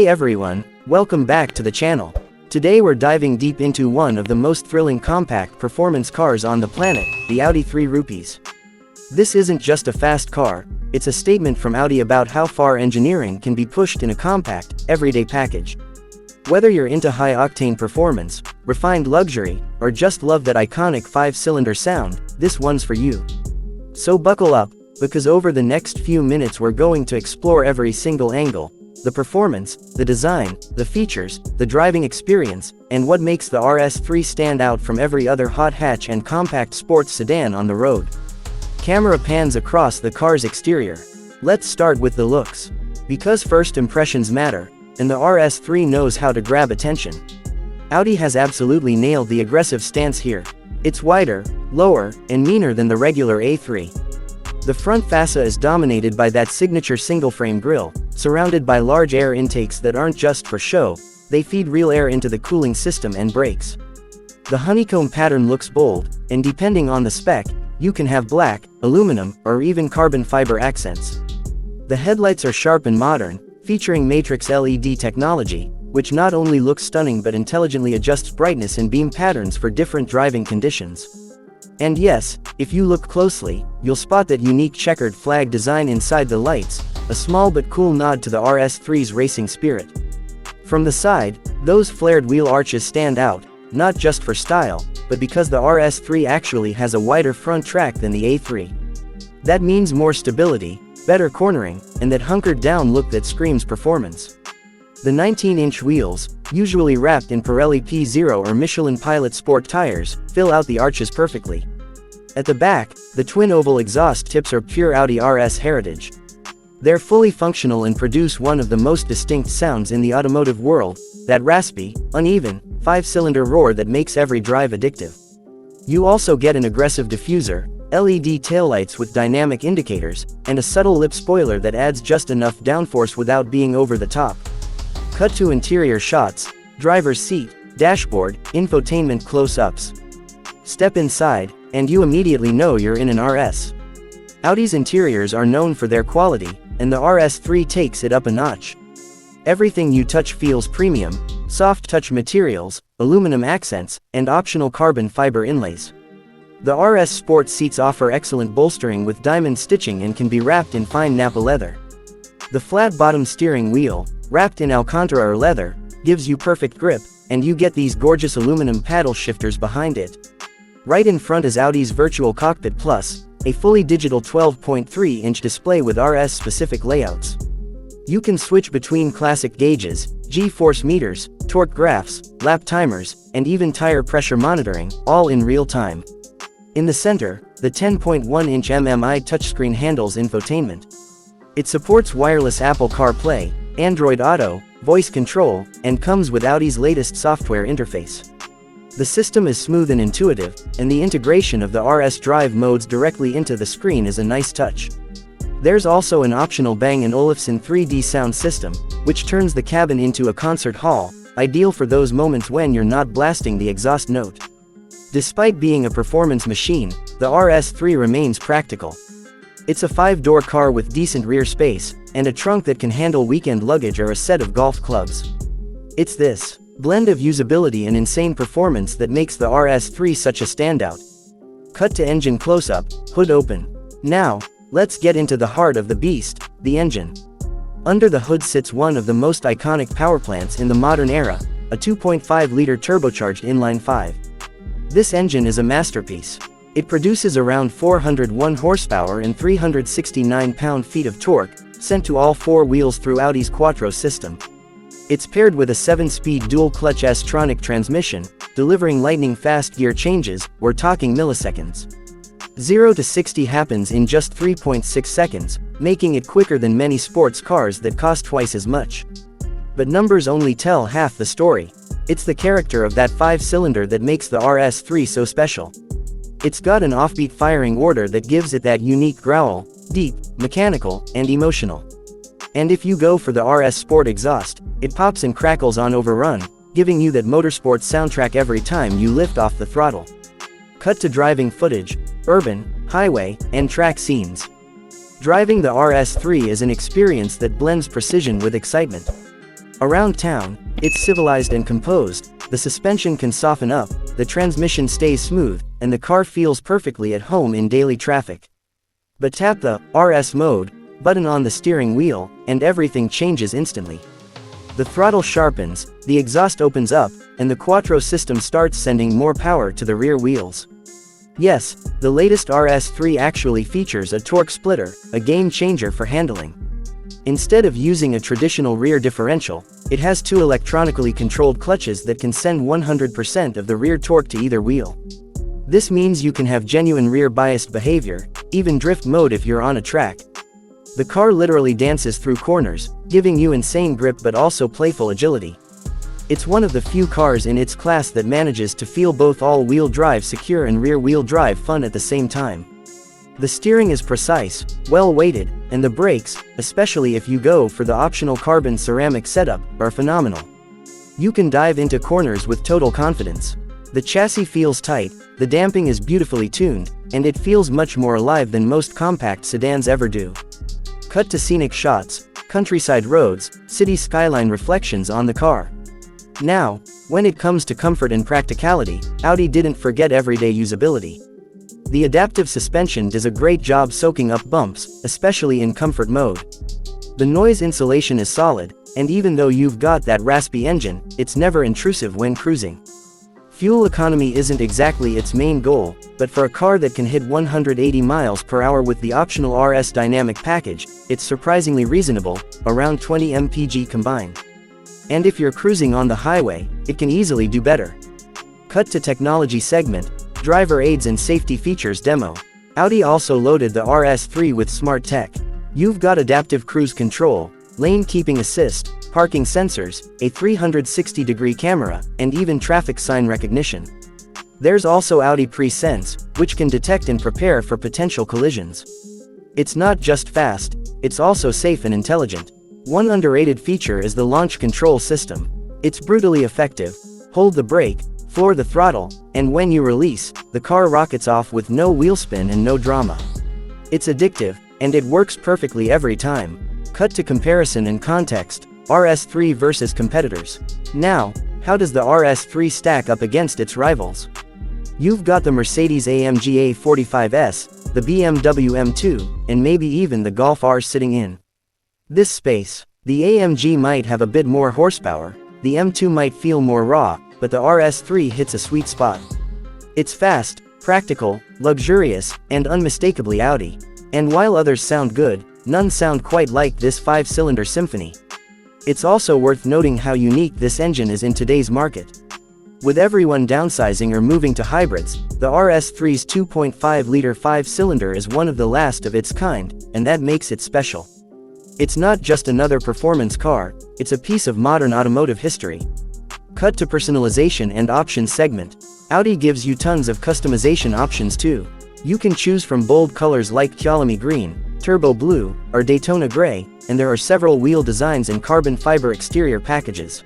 Hey everyone, welcome back to the channel. Today we're diving deep into one of the most thrilling compact performance cars on the planet, the Audi 3 Rupees. This isn't just a fast car, it's a statement from Audi about how far engineering can be pushed in a compact, everyday package. Whether you're into high-octane performance, refined luxury, or just love that iconic 5-cylinder sound, this one's for you. So buckle up, because over the next few minutes we're going to explore every single angle: the performance, the design, the features, the driving experience, and what makes the RS3 stand out from every other hot hatch and compact sports sedan on the road. Camera pans across the car's exterior. Let's start with the looks. Because first impressions matter, and the RS3 knows how to grab attention. Audi has absolutely nailed the aggressive stance here. It's wider, lower, and meaner than the regular A3. The front fascia is dominated by that signature single-frame grille, surrounded by large air intakes that aren't just for show, they feed real air into the cooling system and brakes. The honeycomb pattern looks bold, and depending on the spec, you can have black, aluminum, or even carbon fiber accents. The headlights are sharp and modern, featuring matrix LED technology, which not only looks stunning but intelligently adjusts brightness and beam patterns for different driving conditions. And yes, if you look closely, you'll spot that unique checkered flag design inside the lights, a small but cool nod to the RS3's racing spirit. From the side, those flared wheel arches stand out, not just for style, but because the RS3 actually has a wider front track than the A3. That means more stability, better cornering, and that hunkered down look that screams performance. The 19-inch wheels, usually wrapped in Pirelli P0 or Michelin Pilot Sport tires, fill out the arches perfectly. At the back, the twin-oval exhaust tips are pure Audi RS heritage. They're fully functional and produce one of the most distinct sounds in the automotive world, that raspy, uneven, 5-cylinder roar that makes every drive addictive. You also get an aggressive diffuser, LED taillights with dynamic indicators, and a subtle lip spoiler that adds just enough downforce without being over the top. Cut to interior shots: driver's seat, dashboard, infotainment close-ups. Step inside, and you immediately know you're in an RS. Audi's interiors are known for their quality, and the RS3 takes it up a notch. Everything you touch feels premium: soft touch materials, aluminum accents, and optional carbon fiber inlays. The RS Sport seats offer excellent bolstering with diamond stitching and can be wrapped in fine Napa leather. The flat-bottom steering wheel, wrapped in Alcantara or leather, gives you perfect grip, and you get these gorgeous aluminum paddle shifters behind it. Right in front is Audi's Virtual Cockpit Plus, a fully digital 12.3-inch display with RS-specific layouts. You can switch between classic gauges, G-force meters, torque graphs, lap timers, and even tire pressure monitoring, all in real time. In the center, the 10.1-inch MMI touchscreen handles infotainment. It supports wireless Apple CarPlay, Android Auto, voice control, and comes with Audi's latest software interface. The system is smooth and intuitive, and the integration of the RS drive modes directly into the screen is a nice touch. There's also an optional Bang & Olufsen 3D sound system, which turns the cabin into a concert hall, ideal for those moments when you're not blasting the exhaust note. Despite being a performance machine, the RS3 remains practical. It's a 5-door car with decent rear space, and a trunk that can handle weekend luggage or a set of golf clubs. It's this blend of usability and insane performance that makes the RS3 such a standout. Cut to engine close-up, hood open. Now, let's get into the heart of the beast, the engine. Under the hood sits one of the most iconic powerplants in the modern era, a 2.5-liter turbocharged inline-5. This engine is a masterpiece. It produces around 401 horsepower and 369 pound-feet of torque, sent to all four wheels through Audi's Quattro system. It's paired with a 7-speed dual-clutch S-tronic transmission, delivering lightning-fast gear changes. We're talking milliseconds. 0 to 60 happens in just 3.6 seconds, making it quicker than many sports cars that cost twice as much. But numbers only tell half the story. It's the character of that 5-cylinder that makes the RS3 so special. It's got an offbeat firing order that gives it that unique growl: deep, mechanical, and emotional. And if you go for the RS Sport exhaust, it pops and crackles on overrun, giving you that motorsport soundtrack every time you lift off the throttle. Cut to driving footage: urban, highway, and track scenes. Driving the RS3 is an experience that blends precision with excitement. Around town, it's civilized and composed, the suspension can soften up, the transmission stays smooth, and the car feels perfectly at home in daily traffic. But tap the RS mode button on the steering wheel, and everything changes instantly. The throttle sharpens, the exhaust opens up, and the quattro system starts sending more power to the rear wheels. Yes, the latest RS3 actually features a torque splitter, a game changer for handling. Instead of using a traditional rear differential, it has two electronically controlled clutches that can send 100% of the rear torque to either wheel. This means you can have genuine rear biased behavior, even drift mode if you're on a track. The car literally dances through corners, giving you insane grip but also playful agility. It's one of the few cars in its class that manages to feel both all-wheel drive secure and rear-wheel drive fun at the same time. The steering is precise, well-weighted, and the brakes, especially if you go for the optional carbon ceramic setup, are phenomenal. You can dive into corners with total confidence. The chassis feels tight, the damping is beautifully tuned, and it feels much more alive than most compact sedans ever do. Cut to scenic shots, countryside roads, city skyline reflections on the car. Now, when it comes to comfort and practicality, Audi didn't forget everyday usability. The adaptive suspension does a great job soaking up bumps, especially in comfort mode. The noise insulation is solid, and even though you've got that raspy engine, it's never intrusive when cruising. Fuel economy isn't exactly its main goal, but for a car that can hit 180 miles per hour with the optional RS dynamic package, it's surprisingly reasonable, around 20 mpg combined. And if you're cruising on the highway, it can easily do better. Cut to technology segment, driver aids and safety features demo. Audi also loaded the RS3 with smart tech. You've got adaptive cruise control, lane keeping assist, parking sensors, a 360-degree camera, and even traffic sign recognition. There's also Audi Pre-Sense, which can detect and prepare for potential collisions. It's not just fast, it's also safe and intelligent. One underrated feature is the launch control system. It's brutally effective. Hold the brake, floor the throttle, and when you release, the car rockets off with no wheel spin and no drama. It's addictive, and it works perfectly every time. Cut to comparison and context, RS3 versus competitors. Now, how does the RS3 stack up against its rivals? You've got the Mercedes-AMG A45S, the BMW M2, and maybe even the Golf R sitting in this space. The AMG might have a bit more horsepower, the M2 might feel more raw, but the RS3 hits a sweet spot. It's fast, practical, luxurious, and unmistakably Audi. And while others sound good, none sound quite like this 5-cylinder symphony. It's also worth noting how unique this engine is in today's market. With everyone downsizing or moving to hybrids, the RS3's 2.5-liter 5-cylinder is one of the last of its kind, and that makes it special. It's not just another performance car, it's a piece of modern automotive history. Cut to personalization and options segment. Audi gives you tons of customization options too. You can choose from bold colors like Kyalami Green, Turbo Blue, or Daytona Gray, and there are several wheel designs and carbon fiber exterior packages.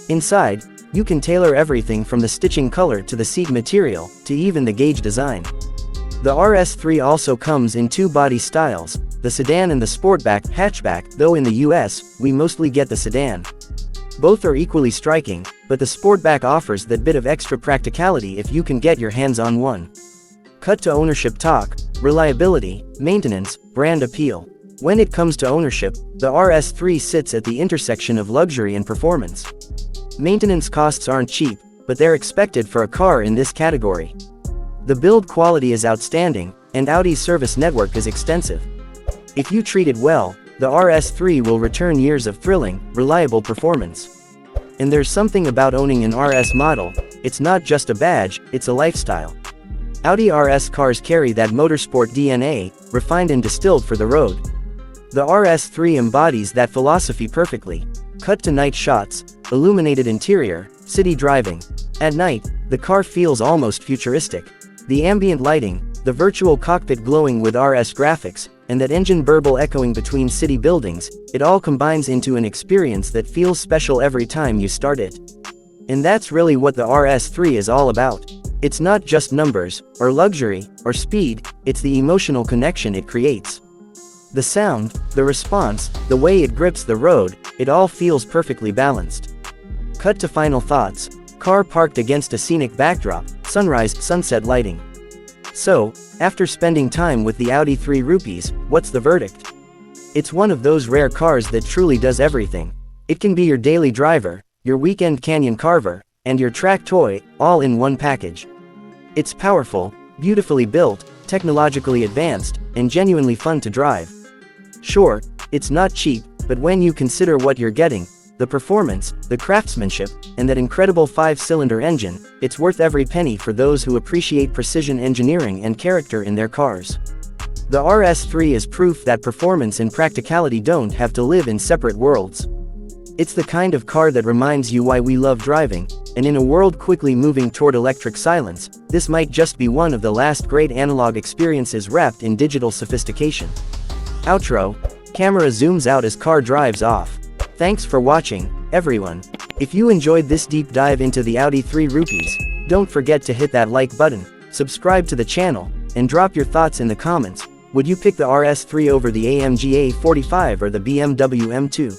Inside, you can tailor everything from the stitching color to the seat material, to even the gauge design. The RS3 also comes in two body styles, the sedan and the sportback hatchback, though in the US, we mostly get the sedan. Both are equally striking, but the sportback offers that bit of extra practicality if you can get your hands on one. Cut to ownership talk, reliability, maintenance, brand appeal. When it comes to ownership, the RS3 sits at the intersection of luxury and performance. Maintenance costs aren't cheap, but they're expected for a car in this category. The build quality is outstanding, and Audi's service network is extensive. If you treat it well, the RS3 will return years of thrilling, reliable performance. And there's something about owning an RS model, it's not just a badge, it's a lifestyle. Audi RS cars carry that motorsport DNA, refined and distilled for the road. The RS3 embodies that philosophy perfectly. Cut to night shots, illuminated interior, city driving. At night, the car feels almost futuristic. The ambient lighting, the virtual cockpit glowing with RS graphics, and that engine burble echoing between city buildings, it all combines into an experience that feels special every time you start it. And that's really what the RS3 is all about. It's not just numbers, or luxury, or speed, it's the emotional connection it creates. The sound, the response, the way it grips the road, it all feels perfectly balanced. Cut to final thoughts. Car parked against a scenic backdrop, sunrise, sunset lighting. So, after spending time with the Audi 3 rupees, what's the verdict? It's one of those rare cars that truly does everything. It can be your daily driver, your weekend canyon carver, and your track toy, all in one package. It's powerful, beautifully built, technologically advanced, and genuinely fun to drive. Sure, it's not cheap, but when you consider what you're getting, the performance, the craftsmanship, and that incredible 5-cylinder engine, it's worth every penny for those who appreciate precision engineering and character in their cars. The RS3 is proof that performance and practicality don't have to live in separate worlds. It's the kind of car that reminds you why we love driving, and in a world quickly moving toward electric silence, this might just be one of the last great analog experiences wrapped in digital sophistication. Outro. Camera zooms out as car drives off. Thanks for watching, everyone. If you enjoyed this deep dive into the Audi 3 rupees, don't forget to hit that like button, subscribe to the channel, and drop your thoughts in the comments. Would you pick the RS3 over the AMG A45 or the BMW M2?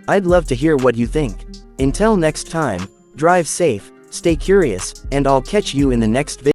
I'd love to hear what you think. Until next time, drive safe, stay curious, and I'll catch you in the next video.